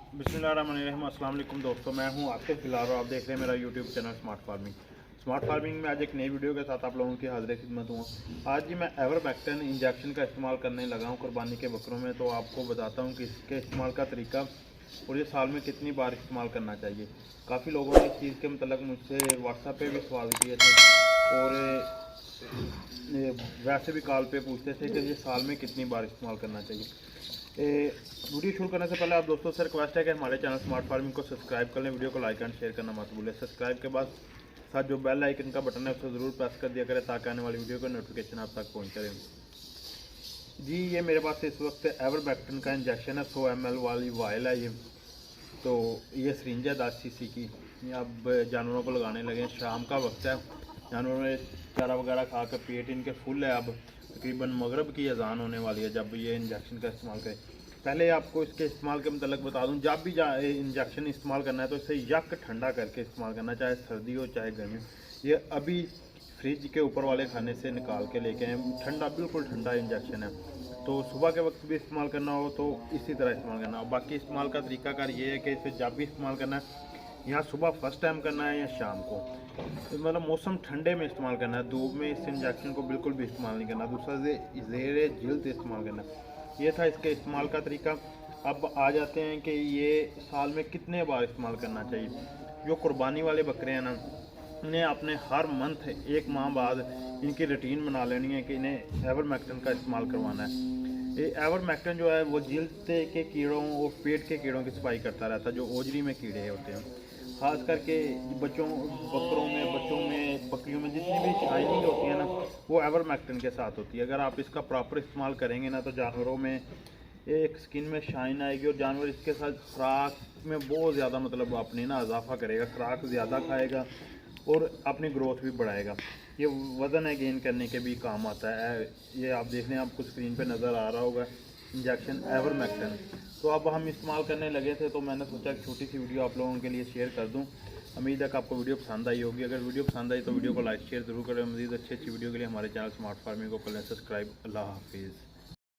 बिस्मिल्लाहिर्रहमानिर्रहीम। अस्सलाम वालेकुम दोस्तों, मैं हूं आपके फिलहाल और आप देख रहे हैं मेरा YouTube channel smart farming. Smart farming में आज एक नई वीडियो के साथ आप लोगों की हाजिर खिदमत हूँ। आज ही मैं एवरमैक्टिन इंजेक्शन का इस्तेमाल करने लगा हूँ कुर्बानी के बकरों में। तो आपको बताता हूँ कि इसके इस्तेमाल का तरीका और ये साल में कितनी बार इस्तेमाल करना चाहिए। काफ़ी लोगों ने इस चीज़ के मतलब मुझसे व्हाट्सएप पे भी सवाल किए थे और वैसे भी कॉल पे पूछते थे कि ये साल में कितनी बार इस्तेमाल करना चाहिए। वीडियो शुरू करने से पहले आप दोस्तों से रिक्वेस्ट है कि हमारे चैनल स्मार्ट फार्मिंग को सब्सक्राइब कर लें, वीडियो को लाइक एंड शेयर करना मत भूलें। सब्सक्राइब के बाद साथ जो बेल आइकन का बटन है उसे ज़रूर प्रेस कर दिया करें ताकि आने वाली वीडियो का नोटिफिकेशन आप तक पहुँच करें। जी, ये मेरे पास इस वक्त एवरमैक्टिन का इंजेक्शन है, 100 ml वाली वायल है ये। तो ये सिरिंज है 10 cc की। ये अब जानवरों को लगाने लगे, शाम का वक्त है, जानवरों में चारा वगैरह खा कर पेट इनके फुल है। अब तकरीबन मगरब की अजान होने वाली है जब ये इंजेक्शन का इस्तेमाल करें। पहले आपको इसके इस्तेमाल के मतलब बता दूं, जब भी इंजेक्शन इस्तेमाल करना है तो इसे यक ठंडा करके इस्तेमाल करना, चाहे सर्दी हो चाहे गर्मी। ये अभी फ्रिज के ऊपर वाले खाने से निकाल के लेके आए, ठंडा, बिल्कुल ठंडा इंजेक्शन है। तो सुबह के वक्त भी इस्तेमाल करना हो तो इसी तरह इस्तेमाल करना हो। बाकी इस्तेमाल का तरीकाकार ये है कि इसे जब भी इस्तेमाल करना है, यहाँ सुबह फर्स्ट टाइम करना है या शाम को, तो मतलब मौसम ठंडे में इस्तेमाल करना है। धूप में इस इंजेक्शन को बिल्कुल भी इस्तेमाल नहीं करना। दूसरा ज़ेरे जिल्द इस्तेमाल करना। ये था इसके इस्तेमाल का तरीका। अब आ जाते हैं कि ये साल में कितने बार इस्तेमाल करना चाहिए। जो कुर्बानी वाले बकरे हैं ना, इन्हें आपने हर मंथ, एक माह बाद इनकी रूटीन बना लेनी है कि इन्हें एवरमैक्टिन का इस्तेमाल करवाना है। ये एवरमैक्टिन जो है वो जिल्द के कीड़ों और पेट के कीड़ों की सफाई करता रहता है, जो ओजरी में कीड़े होते हैं। खास करके बच्चों में, बकरियों में जितनी भी शाइनिंग होती है ना, वो एवरमैक्टिन के साथ होती है। अगर आप इसका प्रॉपर इस्तेमाल करेंगे ना तो जानवरों में एक स्किन में शाइन आएगी और जानवर इसके साथ खुराक में बहुत ज़्यादा मतलब अपनी ना इजाफा करेगा, खुराक ज़्यादा खाएगा और अपनी ग्रोथ भी बढ़ाएगा। ये वज़न है गेन करने के भी काम आता है। ये आप देख लें, आपको स्क्रीन पे नज़र आ रहा होगा इंजेक्शन एवरमैक्टिन। तो अब हम इस्तेमाल करने लगे थे तो मैंने सोचा कि छोटी सी वीडियो आप लोगों के लिए शेयर कर दूं। उम्मीद है कि आपको वीडियो पसंद आई होगी। अगर वीडियो पसंद आई तो वीडियो को लाइक शेयर ज़रूर करें। मज़ीद अच्छी वीडियो के लिए हमारे चैनल स्मार्ट फार्मिंग को कर लें सब्सक्राइब। अल्लाह हाफिज़।